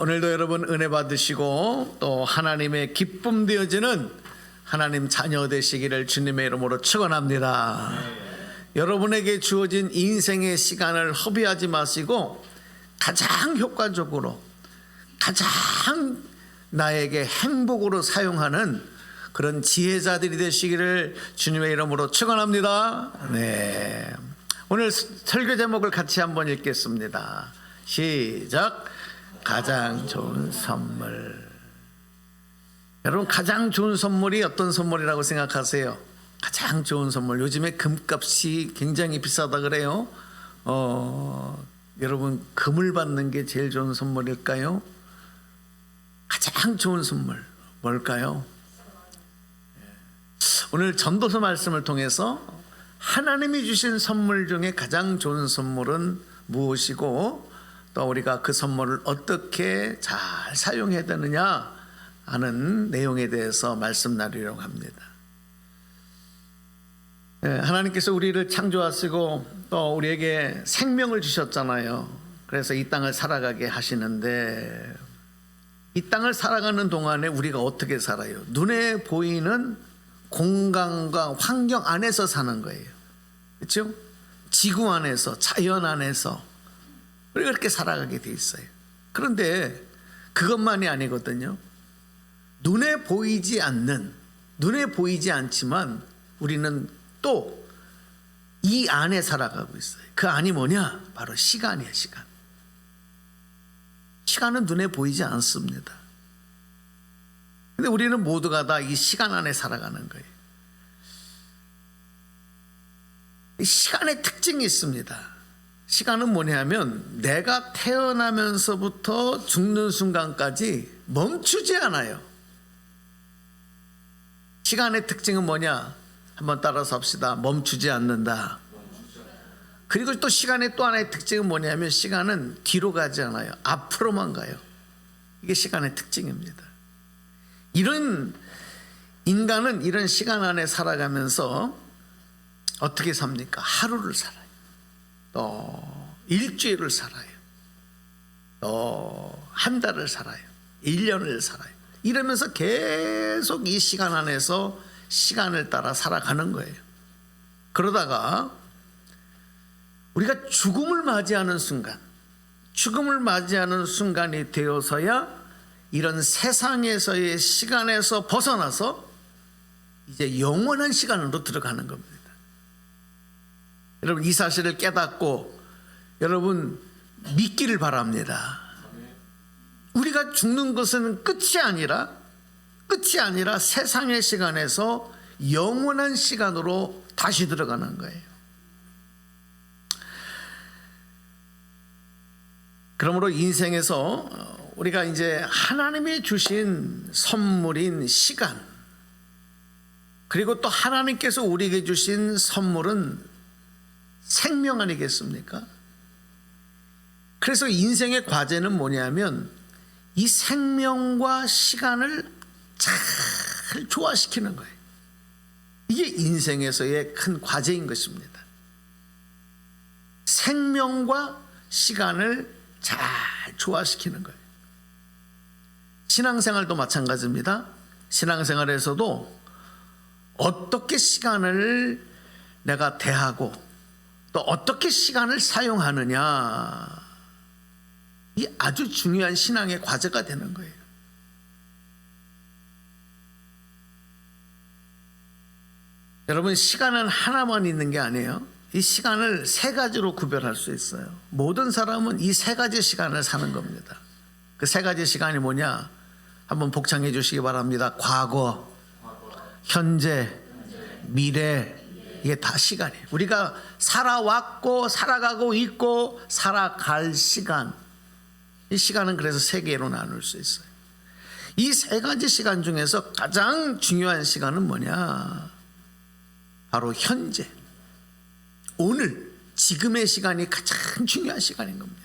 오늘도 여러분 은혜 받으시고 또 하나님의 기쁨 되어지는 하나님 자녀 되시기를 주님의 이름으로 축원합니다. 여러분에게 주어진 인생의 시간을 허비하지 마시고 가장 효과적으로 가장 나에게 행복으로 사용하는 그런 지혜자들이 되시기를 주님의 이름으로 축원합니다. 네. 오늘 설교 제목을 같이 한번 읽겠습니다. 시작. 가장 좋은 선물. 여러분, 가장 좋은 선물이 어떤 선물이라고 생각하세요? 가장 좋은 선물. 요즘에 금값이 굉장히 비싸다 그래요. 여러분, 금을 받는 게 제일 좋은 선물일까요? 가장 좋은 선물 뭘까요? 오늘 전도서 말씀을 통해서 하나님이 주신 선물 중에 가장 좋은 선물은 무엇이고 또 우리가 그 선물을 어떻게 잘 사용해야 되느냐 하는 내용에 대해서 말씀 나누려고 합니다. 하나님께서 우리를 창조하시고 또 우리에게 생명을 주셨잖아요. 그래서 이 땅을 살아가게 하시는데 이 땅을 살아가는 동안에 우리가 어떻게 살아요? 눈에 보이는 공간과 환경 안에서 사는 거예요. 그렇죠? 지구 안에서, 자연 안에서 우리가 그렇게 살아가게 돼 있어요. 그런데 그것만이 아니거든요. 눈에 보이지 않지만 우리는 또 이 안에 살아가고 있어요. 그 안이 뭐냐? 바로 시간이에요. 시간은 눈에 보이지 않습니다. 근데 우리는 모두가 다 이 시간 안에 살아가는 거예요. 이 시간의 특징이 있습니다. 시간은 뭐냐면 내가 태어나면서부터 죽는 순간까지 멈추지 않아요. 시간의 특징은 뭐냐? 한번 따라서 합시다. 멈추지 않는다. 그리고 또 시간의 또 하나의 특징은 뭐냐면 시간은 뒤로 가지 않아요. 앞으로만 가요. 이게 시간의 특징입니다. 이런 인간은 이런 시간 안에 살아가면서 어떻게 삽니까? 하루를 살아요. 또 일주일을 살아요. 또 한 달을 살아요. 1년을 살아요. 이러면서 계속 이 시간 안에서 시간을 따라 살아가는 거예요. 그러다가 우리가 죽음을 맞이하는 순간이 되어서야 이런 세상에서의 시간에서 벗어나서 이제 영원한 시간으로 들어가는 겁니다. 여러분, 이 사실을 깨닫고 여러분 믿기를 바랍니다. 우리가 죽는 것은 끝이 아니라 세상의 시간에서 영원한 시간으로 다시 들어가는 거예요. 그러므로 인생에서 우리가 이제 하나님이 주신 선물인 시간, 그리고 또 하나님께서 우리에게 주신 선물은 생명 아니겠습니까? 그래서 인생의 과제는 뭐냐면 이 생명과 시간을 잘 조화시키는 거예요. 이게 인생에서의 큰 과제인 것입니다. 생명과 시간을 잘 조화시키는 거예요. 신앙생활도 마찬가지입니다. 신앙생활에서도 어떻게 시간을 내가 대하고 또 어떻게 시간을 사용하느냐, 이 아주 중요한 신앙의 과제가 되는 거예요. 여러분, 시간은 하나만 있는 게 아니에요. 이 시간을 세 가지로 구별할 수 있어요. 모든 사람은 이 세 가지 시간을 사는 겁니다. 그 세 가지 시간이 뭐냐? 한번 복창해 주시기 바랍니다. 과거, 현재, 미래. 이게 다 시간이에요. 우리가 살아왔고 살아가고 있고 살아갈 시간, 이 시간은 그래서 세 개로 나눌 수 있어요. 이 세 가지 시간 중에서 가장 중요한 시간은 뭐냐? 바로 현재, 오늘, 지금의 시간이 가장 중요한 시간인 겁니다.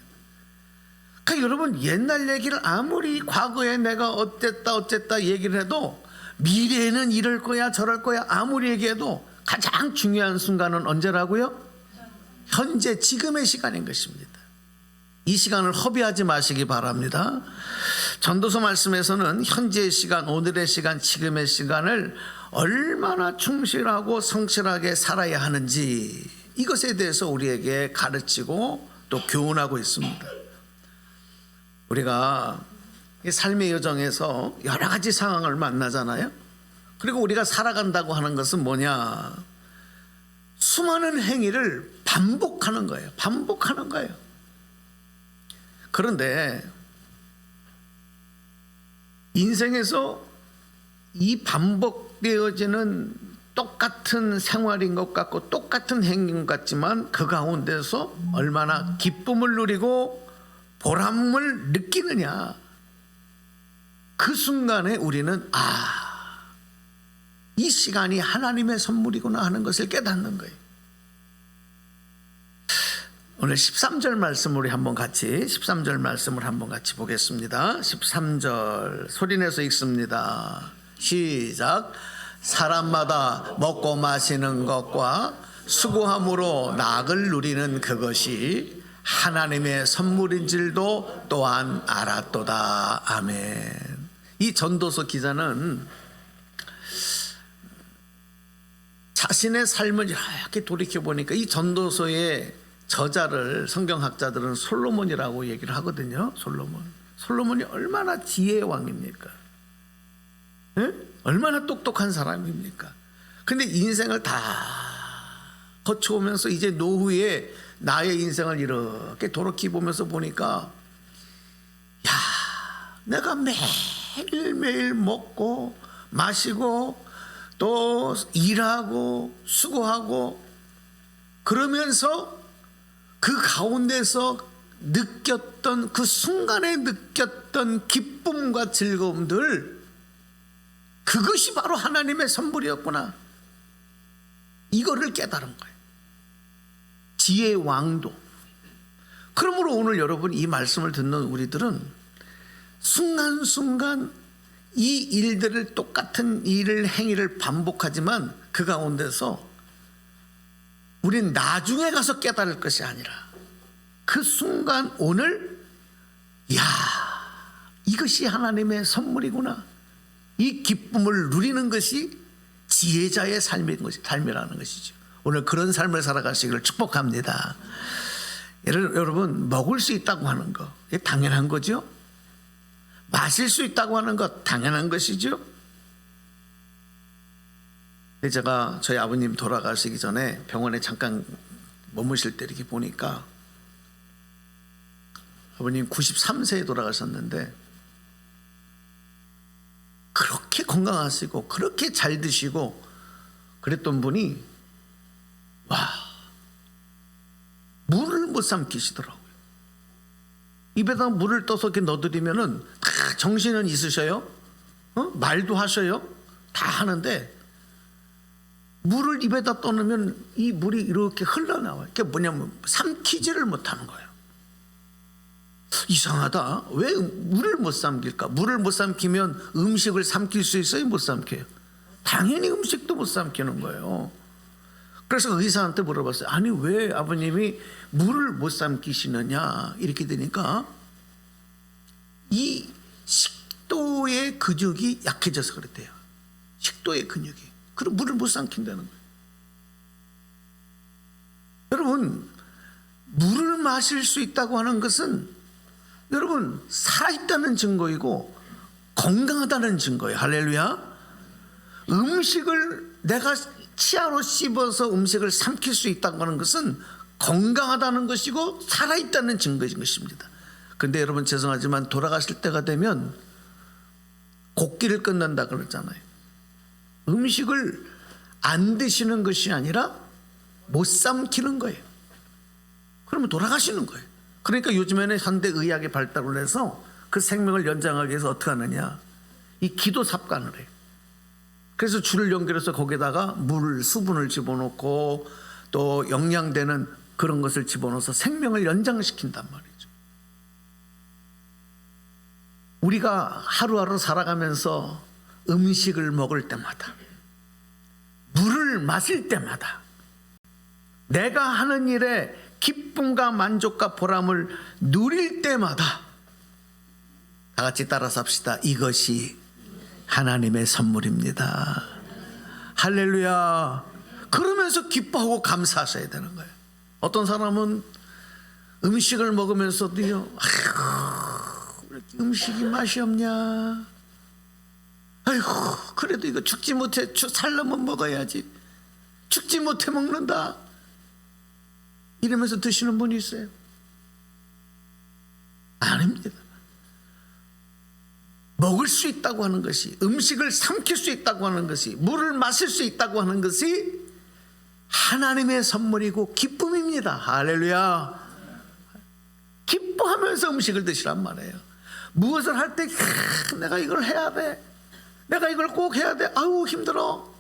그러니까 여러분, 옛날 얘기를 아무리 과거에 내가 어쨌다 얘기를 해도 미래에는 이럴 거야 저럴 거야 아무리 얘기해도 가장 중요한 순간은 언제라고요? 현재, 지금의 시간인 것입니다. 이 시간을 허비하지 마시기 바랍니다. 전도서 말씀에서는 현재의 시간, 오늘의 시간, 지금의 시간을 얼마나 충실하고 성실하게 살아야 하는지 이것에 대해서 우리에게 가르치고 또 교훈하고 있습니다. 우리가 이 삶의 여정에서 여러 가지 상황을 만나잖아요. 그리고 우리가 살아간다고 하는 것은 뭐냐? 수많은 행위를 반복하는 거예요. 반복하는 거예요. 그런데 인생에서 이 반복되어지는 똑같은 생활인 것 같고 똑같은 행위인 것 같지만 그 가운데서 얼마나 기쁨을 누리고 보람을 느끼느냐, 그 순간에 우리는 이 시간이 하나님의 선물이구나 하는 것을 깨닫는 거예요. 오늘 13절 말씀 우리 한번 같이 13절 말씀을 한번 같이 보겠습니다. 13절 소리내서 읽습니다. 시작. 사람마다 먹고 마시는 것과 수고함으로 낙을 누리는 그것이 하나님의 선물인 줄도 또한 알았도다. 아멘. 이 전도서 기자는 자신의 삶을 이렇게 돌이켜보니까 이 전도서의 저자를 성경학자들은 솔로몬이라고 얘기를 하거든요. 솔로몬이 얼마나 지혜의 왕입니까? 네? 얼마나 똑똑한 사람입니까? 근데 인생을 다 거쳐오면서 이제 노후에 나의 인생을 이렇게 돌이켜보면서 보니까 내가 매일매일 먹고 마시고 또 일하고 수고하고 그러면서 그 가운데서 느꼈던 그 순간에 느꼈던 기쁨과 즐거움들, 그것이 바로 하나님의 선물이었구나, 이거를 깨달은 거예요. 지혜의 왕도. 그러므로 오늘 여러분 이 말씀을 듣는 우리들은 순간순간 이 일들을, 똑같은 일을, 행위를 반복하지만 그 가운데서 우린 나중에 가서 깨달을 것이 아니라 그 순간 오늘 이것이 하나님의 선물이구나, 이 기쁨을 누리는 것이 지혜자의 삶이라는 것이죠. 오늘 그런 삶을 살아가시기를 축복합니다. 여러분, 먹을 수 있다고 하는 거 당연한 거죠. 마실 수 있다고 하는 것 당연한 것이죠. 제가 저희 아버님 돌아가시기 전에 병원에 잠깐 머무실 때 이렇게 보니까 아버님 93세에 돌아가셨는데 그렇게 건강하시고 그렇게 잘 드시고 그랬던 분이 물을 못 삼키시더라고요. 입에다 물을 떠서 이렇게 넣어드리면은 다 정신은 있으셔요. 말도 하셔요. 다 하는데 물을 입에다 떠놓으면 이 물이 이렇게 흘러나와요. 그게 뭐냐면 삼키지를 못하는 거예요. 이상하다. 왜 물을 못 삼킬까? 물을 못 삼키면 음식을 삼킬 수 있어요? 못 삼켜요? 당연히 음식도 못 삼키는 거예요. 그래서 의사한테 물어봤어요. 아니 왜 아버님이 물을 못 삼키시느냐 이렇게 되니까 이 식도의 근육이 약해져서 그랬대요. 식도의 근육이. 그럼 물을 못 삼킨다는 거예요. 여러분, 물을 마실 수 있다고 하는 것은 여러분 살아있다는 증거이고 건강하다는 증거예요. 할렐루야. 음식을 내가 치아로 씹어서 음식을 삼킬 수 있다고 하는 것은 건강하다는 것이고 살아있다는 증거인 것입니다. 그런데 여러분 죄송하지만 돌아가실 때가 되면 곡기를 끊는다 그러잖아요. 음식을 안 드시는 것이 아니라 못 삼키는 거예요. 그러면 돌아가시는 거예요. 그러니까 요즘에는 현대의학이 발달을 해서 그 생명을 연장하기 위해서 어떻게 하느냐, 이 기도 삽관을 해요. 그래서 줄을 연결해서 거기다가 물, 수분을 집어넣고 또 영양되는 그런 것을 집어넣어서 생명을 연장시킨단 말이죠. 우리가 하루하루 살아가면서 음식을 먹을 때마다, 물을 마실 때마다 내가 하는 일에 기쁨과 만족과 보람을 누릴 때마다 다 같이 따라서 합시다. 이것이 하나님의 선물입니다. 할렐루야. 그러면서 기뻐하고 감사하셔야 되는 거예요. 어떤 사람은 음식을 먹으면서도요, 아이고 왜 이렇게 음식이 맛이 없냐, 아이고 그래도 이거 죽지 못해 살려면 먹어야지, 죽지 못해 먹는다, 이러면서 드시는 분이 있어요. 아닙니다. 먹을 수 있다고 하는 것이, 음식을 삼킬 수 있다고 하는 것이, 물을 마실 수 있다고 하는 것이 하나님의 선물이고 기쁨입니다. 할렐루야. 기뻐하면서 음식을 드시란 말이에요. 무엇을 할 때 내가 이걸 해야 돼, 내가 이걸 꼭 해야 돼, 아우 힘들어,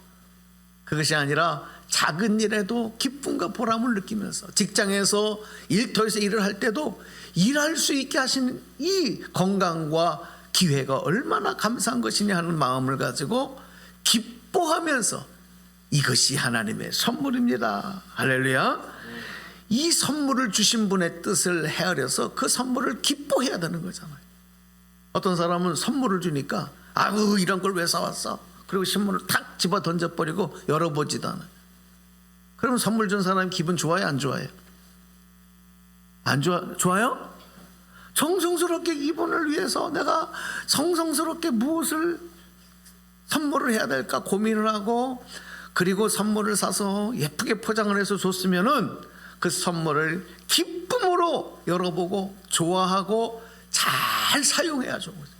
그것이 아니라 작은 일에도 기쁨과 보람을 느끼면서, 직장에서 일터에서 일을 할 때도 일할 수 있게 하시는 이 건강과 기회가 얼마나 감사한 것이냐 하는 마음을 가지고 기뻐하면서 이것이 하나님의 선물입니다. 할렐루야. 이 선물을 주신 분의 뜻을 헤아려서 그 선물을 기뻐해야 되는 거잖아요. 어떤 사람은 선물을 주니까 아우 이런 걸 왜 사왔어, 그리고 신문을 탁 집어 던져버리고 열어보지도 않아요. 그러면 선물 준 사람이 기분 좋아요, 안 좋아요? 안 좋아요? 정성스럽게 이분을 위해서 내가 성성스럽게 무엇을 선물을 해야 될까 고민을 하고, 그리고 선물을 사서 예쁘게 포장을 해서 줬으면은 그 선물을 기쁨으로 열어보고 좋아하고 잘 사용해야 좋은 거죠.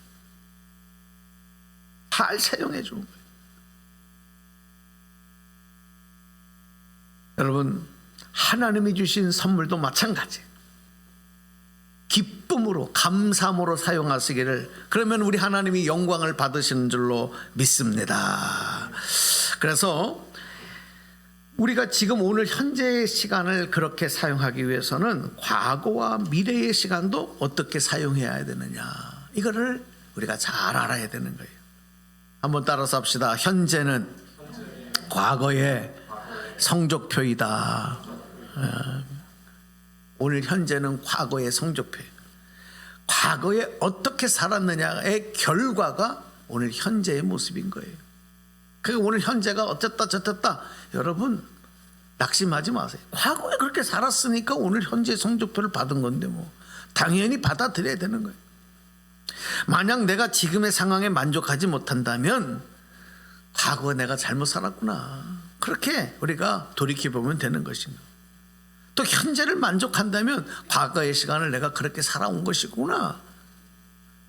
잘 사용해 좋은 거예요. 여러분, 하나님이 주신 선물도 마찬가지예요. 기쁨으로 감사함으로 사용하시기를, 그러면 우리 하나님이 영광을 받으시는 줄로 믿습니다. 그래서 우리가 지금 오늘 현재의 시간을 그렇게 사용하기 위해서는 과거와 미래의 시간도 어떻게 사용해야 되느냐, 이거를 우리가 잘 알아야 되는 거예요. 한번 따라서 합시다. 현재는 과거의 성적표이다. 오늘 현재는 과거의 성적표예요. 과거에 어떻게 살았느냐의 결과가 오늘 현재의 모습인 거예요. 그러니까 오늘 현재가 어쨌다 저쨌다, 여러분 낙심하지 마세요. 과거에 그렇게 살았으니까 오늘 현재 성적표를 받은 건데 뭐 당연히 받아들여야 되는 거예요. 만약 내가 지금의 상황에 만족하지 못한다면 과거에 내가 잘못 살았구나, 그렇게 우리가 돌이켜보면 되는 것입니다. 또 현재를 만족한다면 과거의 시간을 내가 그렇게 살아온 것이구나,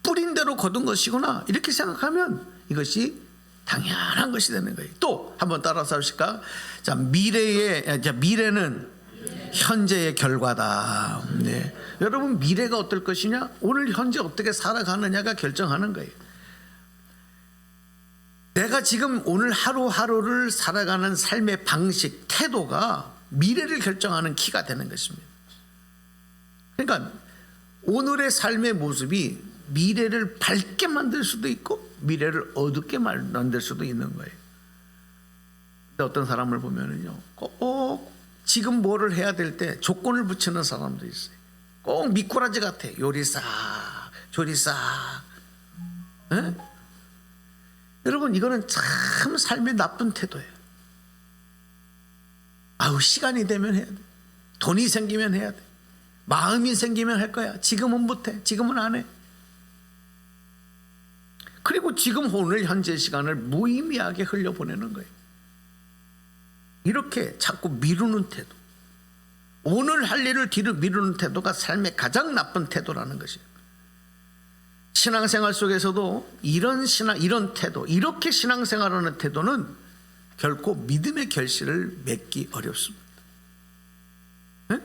뿌린 대로 거둔 것이구나, 이렇게 생각하면 이것이 당연한 것이 되는 거예요. 또 한번 따라서 하실까? 자, 미래는 현재의 결과다. 네. 여러분, 미래가 어떨 것이냐, 오늘 현재 어떻게 살아가느냐가 결정하는 거예요. 내가 지금 오늘 하루하루를 살아가는 삶의 방식, 태도가 미래를 결정하는 키가 되는 것입니다. 그러니까 오늘의 삶의 모습이 미래를 밝게 만들 수도 있고 미래를 어둡게 만들 수도 있는 거예요. 근데 어떤 사람을 보면은요, 꼭 지금 뭐를 해야 될 때 조건을 붙이는 사람도 있어요. 꼭 미꾸라지 같아. 요리사 조리사. 에? 여러분, 이거는 참 삶의 나쁜 태도예요. 아우, 시간이 되면 해야 돼, 돈이 생기면 해야 돼, 마음이 생기면 할 거야, 지금은 못해, 지금은 안 해. 그리고 지금 오늘 현재 시간을 무의미하게 흘려보내는 거예요. 이렇게 자꾸 미루는 태도, 오늘 할 일을 뒤로 미루는 태도가 삶의 가장 나쁜 태도라는 것이에요. 신앙생활 속에서도 이런 태도, 이렇게 신앙생활하는 태도는 결코 믿음의 결실을 맺기 어렵습니다. 네?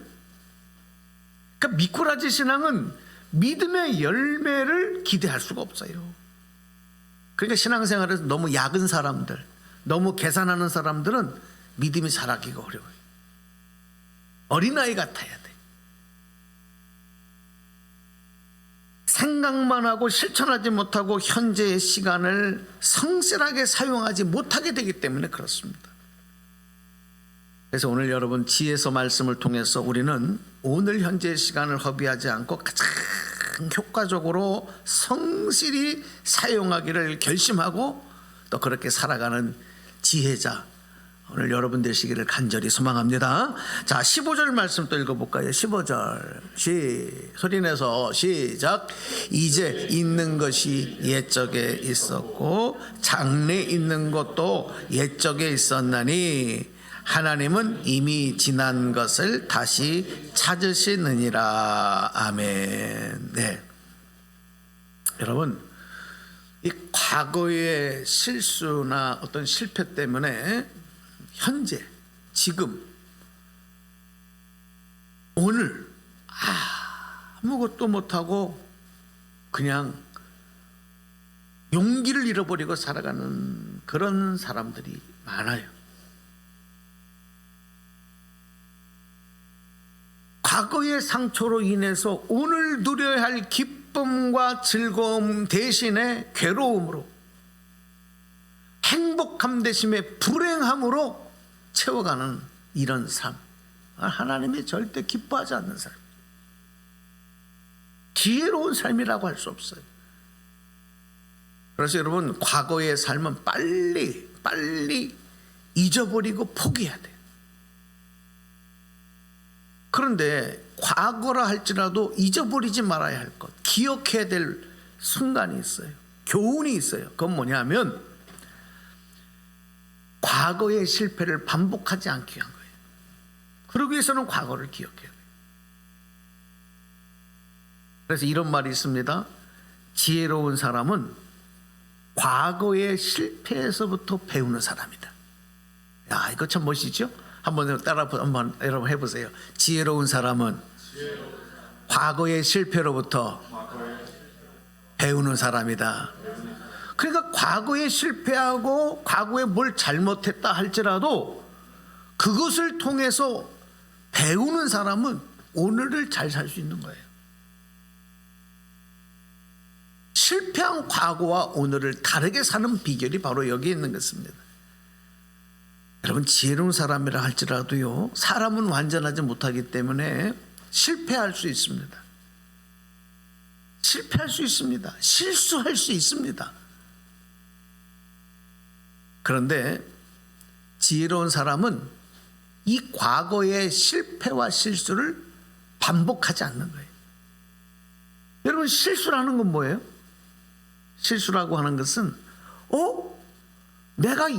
그러니까 미꾸라지 신앙은 믿음의 열매를 기대할 수가 없어요. 그러니까 신앙생활에서 너무 약은 사람들, 너무 계산하는 사람들은 믿음이 자라기가 어려워요. 어린아이 같아야 돼. 생각만 하고 실천하지 못하고 현재의 시간을 성실하게 사용하지 못하게 되기 때문에 그렇습니다. 그래서 오늘 여러분, 지혜서 말씀을 통해서 우리는 오늘 현재의 시간을 허비하지 않고 가장 효과적으로 성실히 사용하기를 결심하고 또 그렇게 살아가는 지혜자 오늘 여러분 되시기를 간절히 소망합니다. 자, 15절 말씀 또 읽어볼까요? 15절 소리내서 시작. 이제 있는 것이 옛적에 있었고 장래 있는 것도 옛적에 있었나니 하나님은 이미 지난 것을 다시 찾으시느니라. 아멘. 네, 여러분, 이 과거의 실수나 어떤 실패 때문에 현재, 지금, 오늘 아무것도 못하고 그냥 용기를 잃어버리고 살아가는 그런 사람들이 많아요. 과거의 상처로 인해서 오늘 누려야 할 기쁨과 즐거움 대신에 괴로움으로, 행복함 대신에 불행함으로 채워가는 이런 삶, 하나님이 절대 기뻐하지 않는 삶, 지혜로운 삶이라고 할 수 없어요. 그래서 여러분, 과거의 삶은 빨리 잊어버리고 포기해야 돼요. 그런데 과거라 할지라도 잊어버리지 말아야 할 것, 기억해야 될 순간이 있어요. 교훈이 있어요. 그건 뭐냐면 과거의 실패를 반복하지 않기 위한 거예요. 그러기 위해서는 과거를 기억해야 돼요. 그래서 이런 말이 있습니다. 지혜로운 사람은 과거의 실패에서부터 배우는 사람이다. 야, 이거 참 멋있죠? 한번 한번 여러분 해보세요. 지혜로운 사람은 과거의 실패로부터 배우는 사람이다. 그러니까 과거에 실패하고 과거에 뭘 잘못했다 할지라도 그것을 통해서 배우는 사람은 오늘을 잘 살 수 있는 거예요. 실패한 과거와 오늘을 다르게 사는 비결이 바로 여기 있는 것입니다. 여러분, 지혜로운 사람이라 할지라도요, 사람은 완전하지 못하기 때문에 실패할 수 있습니다. 실패할 수 있습니다. 실수할 수 있습니다. 그런데 지혜로운 사람은 이 과거의 실패와 실수를 반복하지 않는 거예요. 여러분, 실수라는 건 뭐예요? 실수라고 하는 것은 내가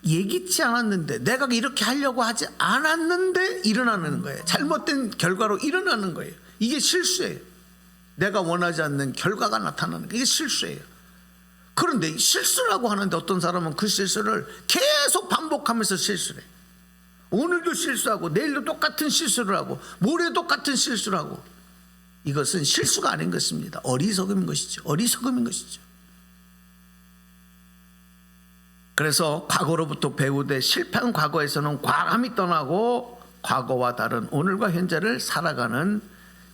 예기치 않았는데, 내가 이렇게 하려고 하지 않았는데 일어나는 거예요. 잘못된 결과로 일어나는 거예요. 이게 실수예요. 내가 원하지 않는 결과가 나타나는 게 이게 실수예요. 그런데 실수라고 하는데 어떤 사람은 그 실수를 계속 반복하면서 실수를 해요. 오늘도 실수하고 내일도 똑같은 실수를 하고 모레 똑같은 실수를 하고, 이것은 실수가 아닌 것입니다. 어리석음인 것이죠. 어리석음인 것이죠. 그래서 과거로부터 배우되 실패한 과거에서는 과감히 떠나고 과거와 다른 오늘과 현재를 살아가는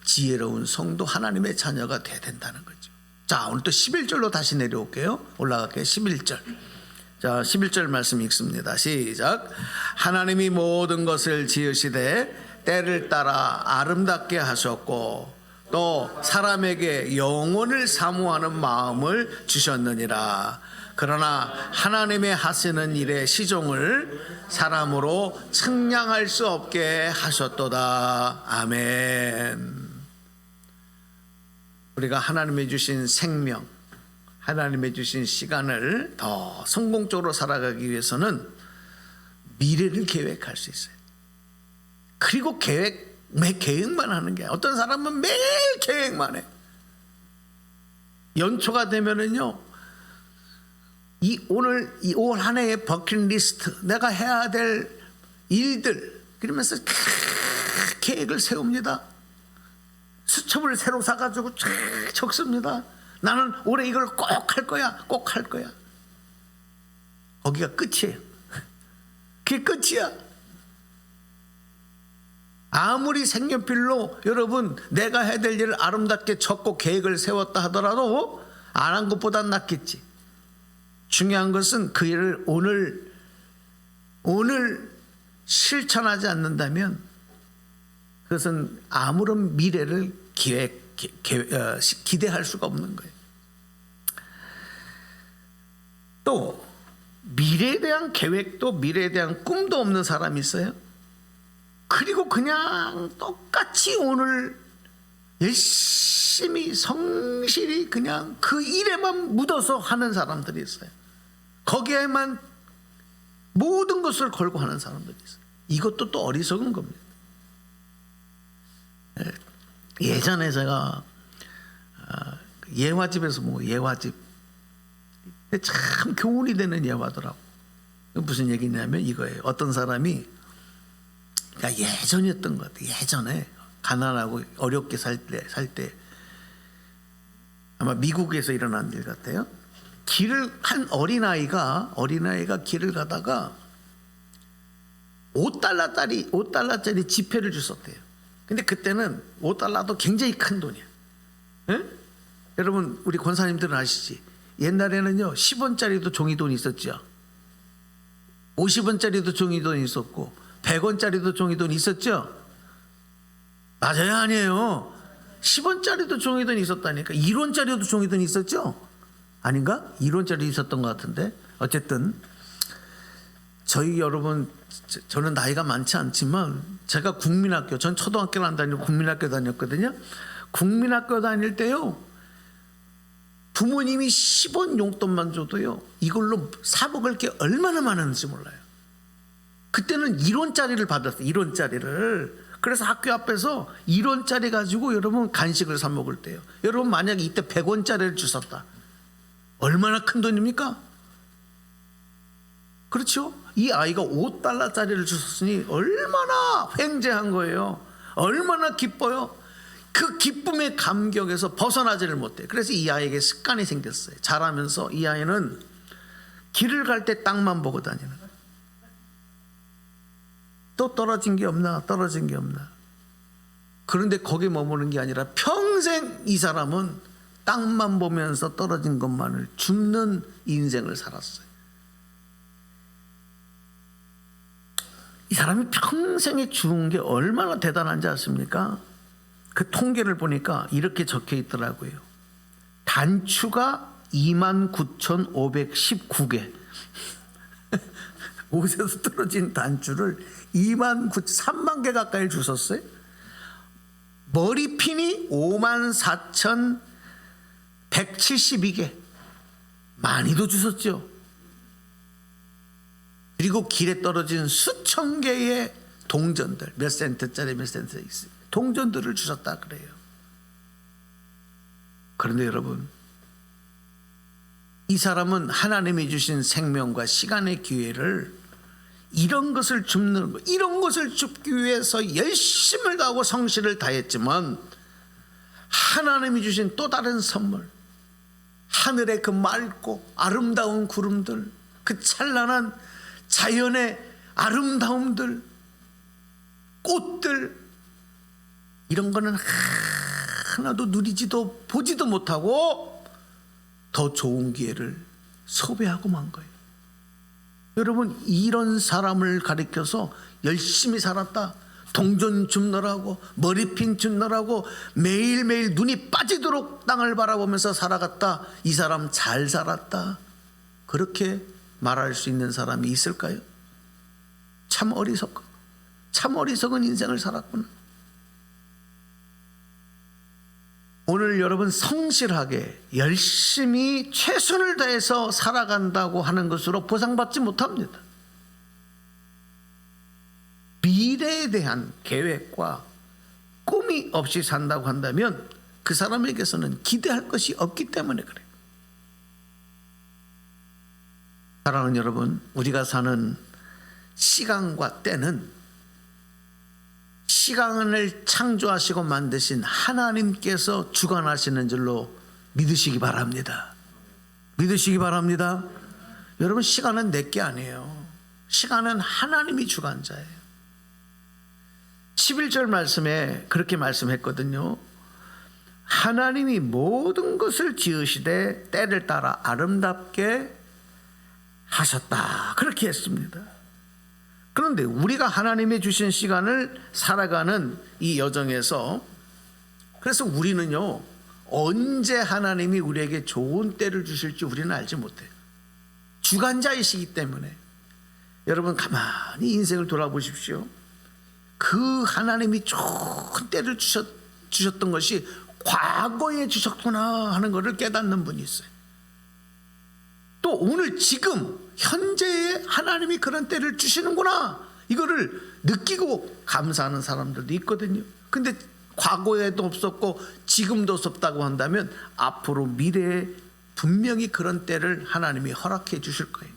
지혜로운 성도, 하나님의 자녀가 돼야 된다는 거죠. 자, 오늘 또 11절로 다시 내려올게요. 올라갈게요. 11절. 자, 11절 말씀 읽습니다. 시작. 하나님이 모든 것을 지으시되 때를 따라 아름답게 하셨고 또 사람에게 영혼을 사모하는 마음을 주셨느니라. 그러나 하나님의 하시는 일의 시종을 사람으로 측량할 수 없게 하셨도다. 아멘. 우리가 하나님의 주신 생명, 하나님의 주신 시간을 더 성공적으로 살아가기 위해서는 미래를 계획할 수 있어요. 그리고 계획만 하는 게, 어떤 사람은 매일 계획만 해. 연초가 되면은요, 오늘 올 한 해의 버킷리스트, 내가 해야 될 일들, 그러면서 계획을 세웁니다. 수첩을 새로 사가지고 쫙 적습니다. 나는 올해 이걸 꼭 할 거야, 꼭 할 거야. 거기가 끝이에요. 그게 끝이야. 아무리 색연필로 여러분 내가 해야 될 일을 아름답게 적고 계획을 세웠다 하더라도 안 한 것보단 낫겠지. 중요한 것은 그 일을 오늘 실천하지 않는다면 그것은 아무런 미래를 기대할 수가 없는 거예요. 또 미래에 대한 계획도 미래에 대한 꿈도 없는 사람이 있어요. 그리고 그냥 똑같이 오늘 열심히 성실히 그냥 그 일에만 묻어서 하는 사람들이 있어요. 거기에만 모든 것을 걸고 하는 사람들이 있어요. 이것도 또 어리석은 겁니다. 예전에 제가 예화집에서 예화집 참 교훈이 되는 예화더라고. 무슨 얘기냐면 이거예요. 어떤 사람이 예전이었던 것 같아요. 예전에 가난하고 어렵게 살 때 아마 미국에서 일어난 일 같아요. 한 어린아이가 길을 가다가 5달러짜리 지폐를 주웠대요. 근데 그때는 5달러도 굉장히 큰 돈이야. 에? 여러분 우리 권사님들은 아시지? 옛날에는요 10원짜리도 종이돈이 있었죠. 50원짜리도 종이돈이 있었고 100원짜리도 종이돈이 있었죠. 맞아요, 아니에요? 10원짜리도 종이돈이 있었다니까. 1원짜리도 종이돈이 있었죠. 아닌가? 1원짜리 있었던 것 같은데. 어쨌든 저희 여러분, 저는 나이가 많지 않지만 제가 국민학교, 전 초등학교를 안 다니고 국민학교 다녔거든요. 국민학교 다닐 때요 부모님이 10원 용돈만 줘도요 이걸로 사 먹을 게 얼마나 많은지 몰라요. 그때는 1원짜리를 받았어요. 1원짜리를. 그래서 학교 앞에서 1원짜리 가지고 여러분 간식을 사 먹을 때요. 여러분 만약에 이때 100원짜리를 주셨다. 얼마나 큰 돈입니까? 그렇죠? 이 아이가 5달러짜리를 주셨으니 얼마나 횡재한 거예요. 얼마나 기뻐요. 그 기쁨의 감격에서 벗어나지를 못해요. 그래서 이 아이에게 습관이 생겼어요. 자라면서 이 아이는 길을 갈 때 땅만 보고 다니는 거예요. 또 떨어진 게 없나. 그런데 거기에 머무는 게 아니라 평생 이 사람은 땅만 보면서 떨어진 것만을 줍는 인생을 살았어요. 이 사람이 평생에 주운 게 얼마나 대단한지 아십니까? 그 통계를 보니까 이렇게 적혀 있더라고요. 단추가 29,519개. 옷에서 떨어진 단추를 3만 개 가까이 주셨어요. 머리핀이 54,172개. 많이도 주셨죠. 그리고 길에 떨어진 수천 개의 동전들, 몇 센트짜리 있어요. 동전들을 주셨다 그래요. 그런데 여러분, 이 사람은 하나님이 주신 생명과 시간의 기회를 이런 것을 줍는 거, 이런 것을 줍기 위해서 열심을 다하고 성실을 다했지만 하나님이 주신 또 다른 선물, 하늘의 그 맑고 아름다운 구름들, 그 찬란한 자연의 아름다움들, 꽃들, 이런 거는 하나도 누리지도 보지도 못하고 더 좋은 기회를 소비하고 만 거예요. 여러분, 이런 사람을 가리켜서 열심히 살았다, 동전 줍느라고, 머리핀 줍느라고 매일매일 눈이 빠지도록 땅을 바라보면서 살아갔다, 이 사람 잘 살았다, 그렇게 말할 수 있는 사람이 있을까요? 참 어리석은 인생을 살았구나. 오늘 여러분, 성실하게 열심히 최선을 다해서 살아간다고 하는 것으로 보상받지 못합니다. 미래에 대한 계획과 꿈이 없이 산다고 한다면 그 사람에게서는 기대할 것이 없기 때문에 그래요. 사랑하는 여러분, 우리가 사는 시간과 때는 시간을 창조하시고 만드신 하나님께서 주관하시는 줄로 믿으시기 바랍니다. 믿으시기 바랍니다. 여러분, 시간은 내게 아니에요. 시간은 하나님이 주관자예요. 11절 말씀에 그렇게 말씀했거든요. 하나님이 모든 것을 지으시되 때를 따라 아름답게 하셨다, 그렇게 했습니다. 그런데 우리가 하나님의 주신 시간을 살아가는 이 여정에서, 그래서 우리는요, 언제 하나님이 우리에게 좋은 때를 주실지 우리는 알지 못해요. 주관자이시기 때문에. 여러분 가만히 인생을 돌아보십시오. 그 하나님이 좋은 때를 주셨던 것이 과거에 주셨구나 하는 것을 깨닫는 분이 있어요. 또 오늘 지금 현재에 하나님이 그런 때를 주시는구나, 이거를 느끼고 감사하는 사람들도 있거든요. 근데 과거에도 없었고 지금도 없었다고 한다면 앞으로 미래에 분명히 그런 때를 하나님이 허락해 주실 거예요.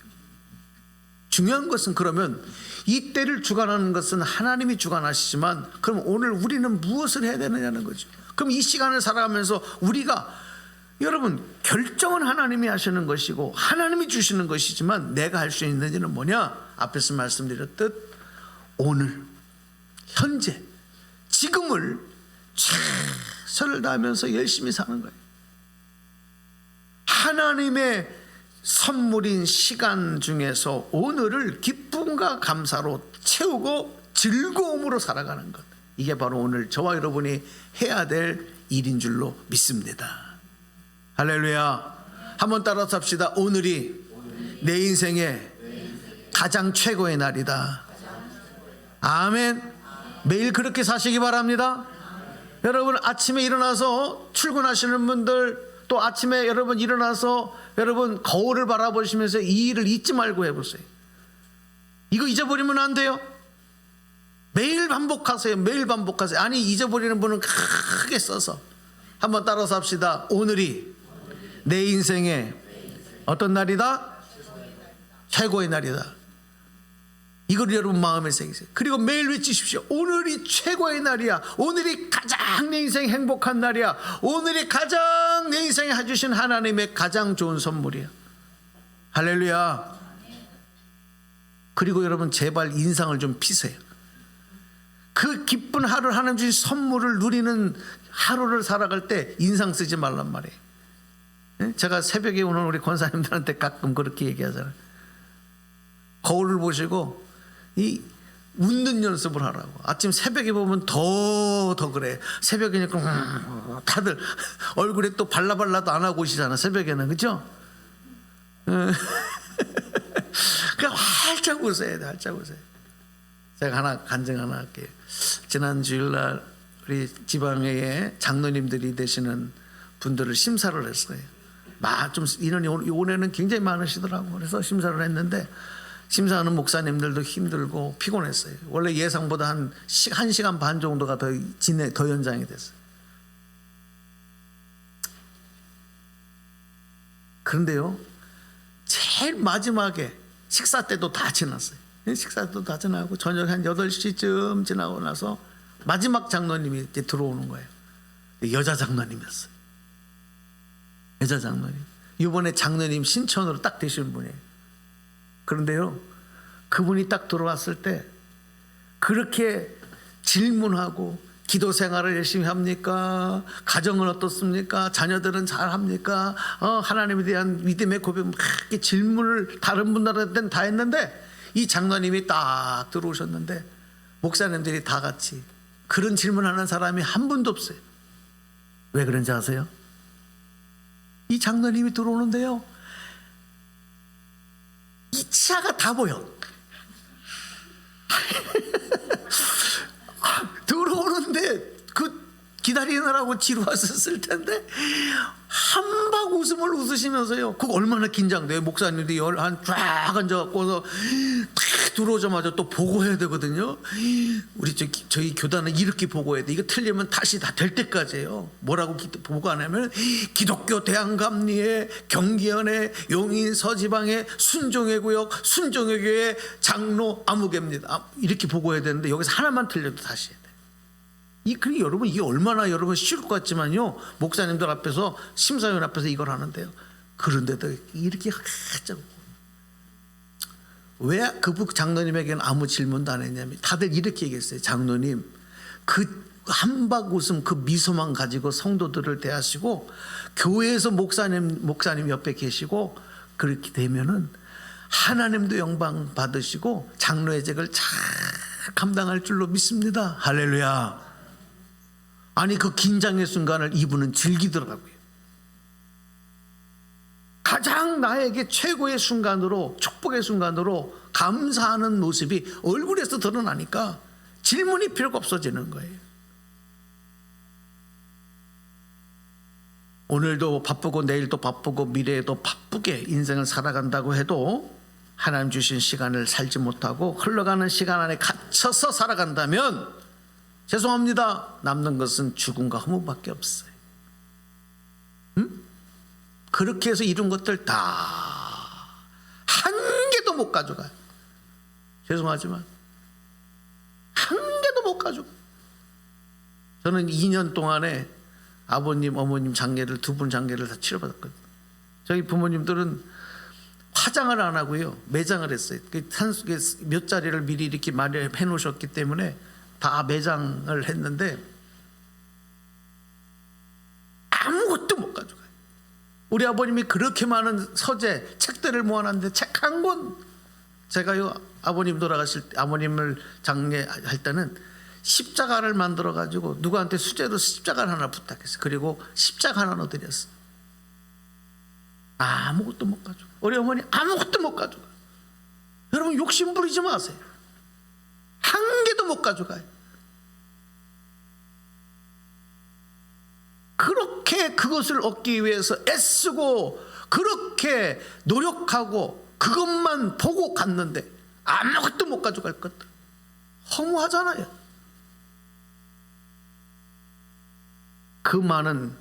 중요한 것은, 그러면 이 때를 주관하는 것은 하나님이 주관하시지만, 그럼 오늘 우리는 무엇을 해야 되느냐는 거죠. 그럼 이 시간을 살아가면서 우리가, 여러분, 결정은 하나님이 하시는 것이고 하나님이 주시는 것이지만 내가 할 수 있는 일은 뭐냐? 앞에서 말씀드렸듯 오늘, 현재, 지금을 최선을 다하면서 열심히 사는 거예요. 하나님의 선물인 시간 중에서 오늘을 기쁨과 감사로 채우고 즐거움으로 살아가는 것, 이게 바로 오늘 저와 여러분이 해야 될 일인 줄로 믿습니다. 할렐루야. 한번 따라서 합시다. 오늘이 내 인생의 가장 최고의 날이다. 아멘. 매일 그렇게 사시기 바랍니다. 여러분 아침에 일어나서 출근하시는 분들, 또 아침에 여러분 일어나서 여러분 거울을 바라보시면서 이 일을 잊지 말고 해보세요. 이거 잊어버리면 안 돼요. 매일 반복하세요. 매일 반복하세요. 아니, 잊어버리는 분은 크게 써서 한번 따라서 합시다. 오늘이 내 인생의 어떤 날이다? 최고의 날이다. 이걸 여러분 마음에 새기세요. 그리고 매일 외치십시오. 오늘이 최고의 날이야. 오늘이 가장 내 인생 행복한 날이야. 오늘이 가장 내 인생에 해주신 하나님의 가장 좋은 선물이야. 할렐루야. 그리고 여러분 제발 인상을 좀 피세요. 그 기쁜 하루를, 하나님 주신 선물을 누리는 하루를 살아갈 때 인상 쓰지 말란 말이에요. 제가 새벽에 오는 우리 권사님들한테 가끔 그렇게 얘기하잖아요. 거울을 보시고 이 웃는 연습을 하라고. 아침 새벽에 보면 더 그래. 새벽이니까 다들 얼굴에 또 발라발라도 안 하고 오시잖아, 새벽에는. 그죠? 그냥 활짝 웃어야 돼. 활짝 웃어요. 제가 간증 하나 할게요. 지난 주일날 우리 지방에 장로님들이 되시는 분들을 심사를 했어요. 좀 인원이 올해는 굉장히 많으시더라고. 그래서 심사를 했는데 심사하는 목사님들도 힘들고 피곤했어요. 원래 예상보다 한 1시간 반 정도가 더 연장이 됐어요. 그런데요, 제일 마지막에 식사 때도 다 지났어요. 식사 때도 다 지나고 저녁 한 8시쯤 지나고 나서 마지막 장로님이 이제 들어오는 거예요. 여자 장로님이었어요. 여자 장로님. 이번에 장로님 신천으로 딱 되시는 분이에요. 그런데요, 그분이 딱 들어왔을 때 그렇게 질문하고, 기도 생활을 열심히 합니까? 가정은 어떻습니까? 자녀들은 잘 합니까? 하나님에 대한 믿음의 고백, 이렇게 질문을 다른 분들한테는 다 했는데 이 장로님이 딱 들어오셨는데 목사님들이 다 같이 그런 질문하는 사람이 한 분도 없어요. 왜 그런지 아세요? 이 장로님이 들어오는데요, 이 치아가 다 보여. 들어오는데 그 기다리느라고 지루하셨을 텐데 한박 웃음을 웃으시면서요. 그거 얼마나 긴장돼요. 목사님들이 쫙 앉아갖고서 딱 들어오자마자 또 보고해야 되거든요. 우리 저희 교단은 이렇게 보고해야 돼. 이거 틀리면 다시 다 될 때까지예요. 뭐라고 보고 안 하면 기독교 대한감리회, 경기연회, 용인 서지방의 순종의 구역, 순종의 교회 장로 아무개입니다. 이렇게 보고해야 되는데 여기서 하나만 틀려도 다시 해야 돼. 그러니까 여러분 이게 얼마나 여러분 쉬울 것 같지만요, 목사님들 앞에서, 심사위원 앞에서 이걸 하는데요. 그런데도 이렇게 하자고. 왜 그 장로님에게는 아무 질문도 안 했냐면 다들 이렇게 얘기했어요. 장로님, 그 한박 웃음, 그 미소만 가지고 성도들을 대하시고 교회에서 목사님 옆에 계시고 그렇게 되면은 하나님도 영광 받으시고 장로의 직을 잘 감당할 줄로 믿습니다. 할렐루야. 아니 그 긴장의 순간을 이분은 즐기더라고요. 가장 나에게 최고의 순간으로, 축복의 순간으로 감사하는 모습이 얼굴에서 드러나니까 질문이 필요가 없어지는 거예요. 오늘도 바쁘고 내일도 바쁘고 미래에도 바쁘게 인생을 살아간다고 해도 하나님 주신 시간을 살지 못하고 흘러가는 시간 안에 갇혀서 살아간다면 죄송합니다, 남는 것은 죽음과 허무밖에 없어요. 그렇게 해서 이룬 것들 다 한 개도 못 가져가요. 죄송하지만 한 개도 못 가져가요. 저는 2년 동안에 아버님, 어머님 장례를, 두 분 장례를 다 치러받았거든요. 저희 부모님들은 화장을 안 하고요, 매장을 했어요. 몇 자리를 미리 이렇게 마련해 놓으셨기 때문에 다 매장을 했는데 아무것도 못 가져가요. 우리 아버님이 그렇게 많은 서재, 책들을 모아놨는데 책 한 권, 제가요 아버님 돌아가실 때, 아버님을 장례할 때는 십자가를 만들어 가지고 누구한테 수제로 십자가를 하나 부탁했어요. 그리고 십자가 하나 드렸어요. 아무것도 못 가져가. 우리 어머니 아무것도 못 가져가. 여러분 욕심 부리지 마세요. 한 개도 못 가져가요. 그렇게 그것을 얻기 위해서 애쓰고 그렇게 노력하고 그것만 보고 갔는데 아무것도 못 가져갈 것들, 허무하잖아요. 그 많은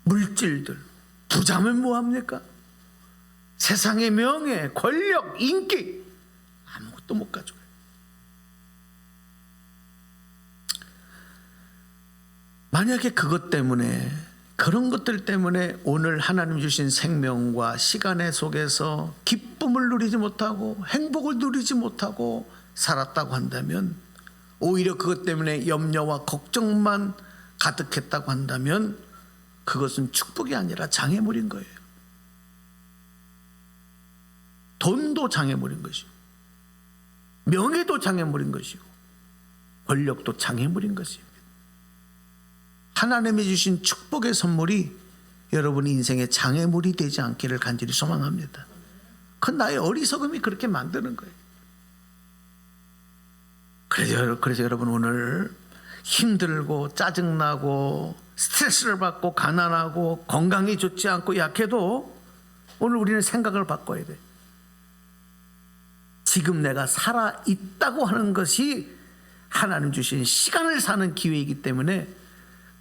물질들, 부자면 뭐합니까? 세상의 명예, 권력, 인기 아무것도 못 가져가요. 만약에 그것 때문에, 그런 것들 때문에 오늘 하나님 주신 생명과 시간의 속에서 기쁨을 누리지 못하고 행복을 누리지 못하고 살았다고 한다면, 오히려 그것 때문에 염려와 걱정만 가득했다고 한다면 그것은 축복이 아니라 장애물인 거예요. 돈도 장애물인 것이고, 명예도 장애물인 것이고, 권력도 장애물인 것입니다. 하나님이 주신 축복의 선물이 여러분 인생의 장애물이 되지 않기를 간절히 소망합니다. 그건 나의 어리석음이 그렇게 만드는 거예요. 그래서 여러분 오늘 힘들고 짜증나고 스트레스를 받고 가난하고 건강이 좋지 않고 약해도 오늘 우리는 생각을 바꿔야 돼. 지금 내가 살아있다고 하는 것이 하나님 주신 시간을 사는 기회이기 때문에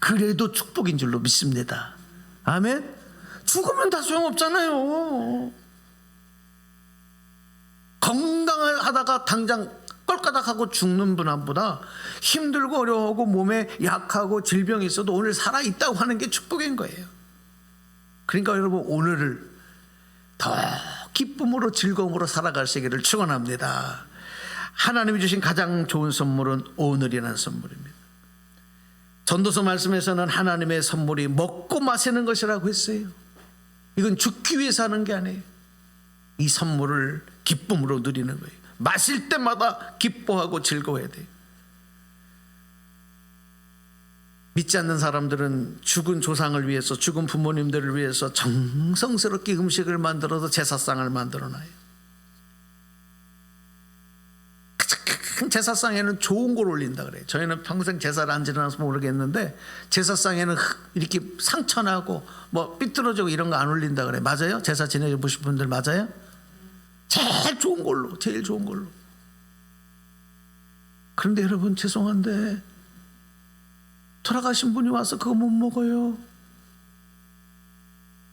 그래도 축복인 줄로 믿습니다. 아멘. 죽으면 다 소용없잖아요. 건강을 하다가 당장 꼴까닥하고 죽는 분보다 힘들고 어려워하고 몸에 약하고 질병이 있어도 오늘 살아있다고 하는 게 축복인 거예요. 그러니까 여러분 오늘을 더 기쁨으로 즐거움으로 살아가시기를 축원합니다. 하나님이 주신 가장 좋은 선물은 오늘이라는 선물입니다. 전도서 말씀에서는 하나님의 선물이 먹고 마시는 것이라고 했어요. 이건 죽기 위해서 하는 게 아니에요. 이 선물을 기쁨으로 누리는 거예요. 마실 때마다 기뻐하고 즐거워야 돼요. 믿지 않는 사람들은 죽은 조상을 위해서, 죽은 부모님들을 위해서 정성스럽게 음식을 만들어서 제사상을 만들어놔요. 제사상에는 좋은 걸 올린다 그래요. 저희는 평생 제사를 안 지내서 모르겠는데 제사상에는 이렇게 상처나고 뭐 삐뚤어지고 이런 거 안 올린다 그래요. 맞아요? 제사 지내보신 분들 맞아요? 제일 좋은 걸로, 제일 좋은 걸로. 그런데 여러분 죄송한데 돌아가신 분이 와서 그거 못 먹어요.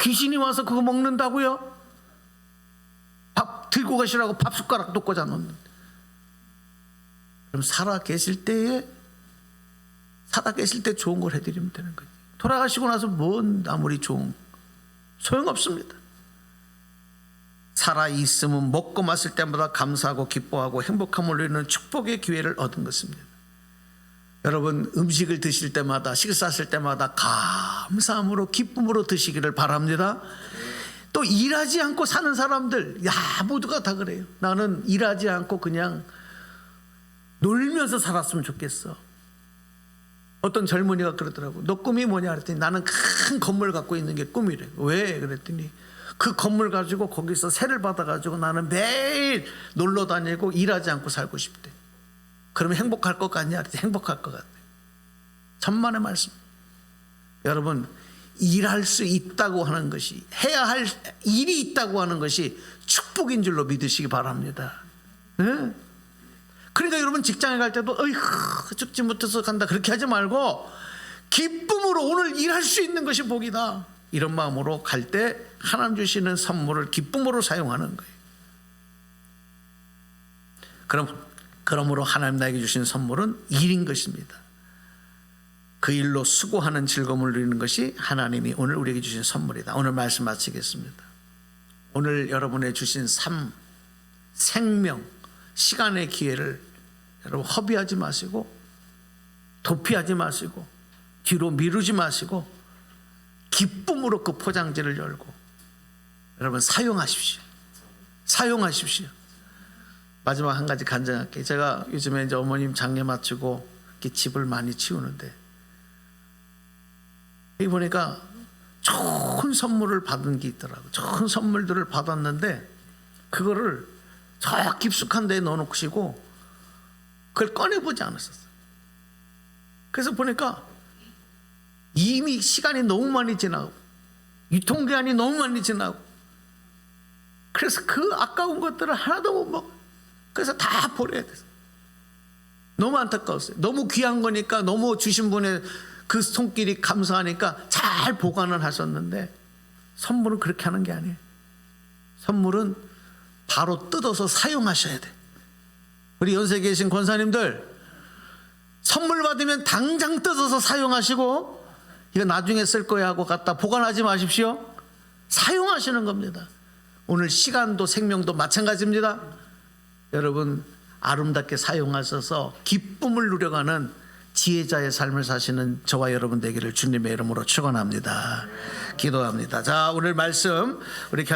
귀신이 와서 그거 먹는다고요? 밥 들고 가시라고 밥 숟가락도 꽂아 놓는데. 그럼 살아 계실 때 좋은 걸 해드리면 되는 거예요. 돌아가시고 나서 뭔 아무리 좋은, 소용없습니다. 살아 있으면 먹고 마실 때마다 감사하고 기뻐하고 행복함을 누리는 축복의 기회를 얻은 것입니다. 여러분 음식을 드실 때마다, 식사하실 때마다 감사함으로 기쁨으로 드시기를 바랍니다. 또 일하지 않고 사는 사람들, 모두가 다 그래요. 나는 일하지 않고 그냥 놀면서 살았으면 좋겠어. 어떤 젊은이가 그러더라고. 너 꿈이 뭐냐 그랬더니 나는 큰 건물 갖고 있는 게 꿈이래. 왜? 그랬더니 그 건물 가지고 거기서 세를 받아가지고 나는 매일 놀러 다니고 일하지 않고 살고 싶대. 그러면 행복할 것 같냐? 행복할 것 같대. 천만의 말씀. 여러분, 일할 수 있다고 하는 것이, 해야 할 일이 있다고 하는 것이 축복인 줄로 믿으시기 바랍니다. 네? 그러니까 여러분 직장에 갈 때도 어이구 죽지 못해서 간다 그렇게 하지 말고 기쁨으로 오늘 일할 수 있는 것이 복이다. 이런 마음으로 갈 때 하나님 주시는 선물을 기쁨으로 사용하는 거예요. 그러므로 하나님 나에게 주신 선물은 일인 것입니다. 그 일로 수고하는 즐거움을 누리는 것이 하나님이 오늘 우리에게 주신 선물이다. 오늘 말씀 마치겠습니다. 오늘 여러분의 주신 삶, 생명, 시간의 기회를 여러분 허비하지 마시고 도피하지 마시고 뒤로 미루지 마시고 기쁨으로 그 포장지를 열고 여러분 사용하십시오. 사용하십시오. 마지막 한 가지 간증할게요. 제가 요즘에 이제 어머님 장례 마치고 집을 많이 치우는데 여기 보니까 좋은 선물을 받은 게 있더라고요. 좋은 선물들을 받았는데 그거를 저 깊숙한 데에 넣어놓으시고 그걸 꺼내보지 않았었어요. 그래서 보니까 이미 시간이 너무 많이 지나고 유통기한이 너무 많이 지나고 그래서 그 아까운 것들을 하나도 못 먹어요. 그래서 다 버려야 됐어요. 너무 안타까웠어요. 너무 귀한 거니까 너무 주신 분의 그 손길이 감사하니까 잘 보관을 하셨는데 선물은 그렇게 하는 게 아니에요. 선물은 바로 뜯어서 사용하셔야 돼. 우리 연세 계신 권사님들 선물 받으면 당장 뜯어서 사용하시고 이거 나중에 쓸 거야 하고 갖다 보관하지 마십시오. 사용하시는 겁니다. 오늘 시간도 생명도 마찬가지입니다. 여러분 아름답게 사용하셔서 기쁨을 누려가는 지혜자의 삶을 사시는 저와 여러분 되기를 주님의 이름으로 축원합니다. 기도합니다. 자, 오늘 말씀 우리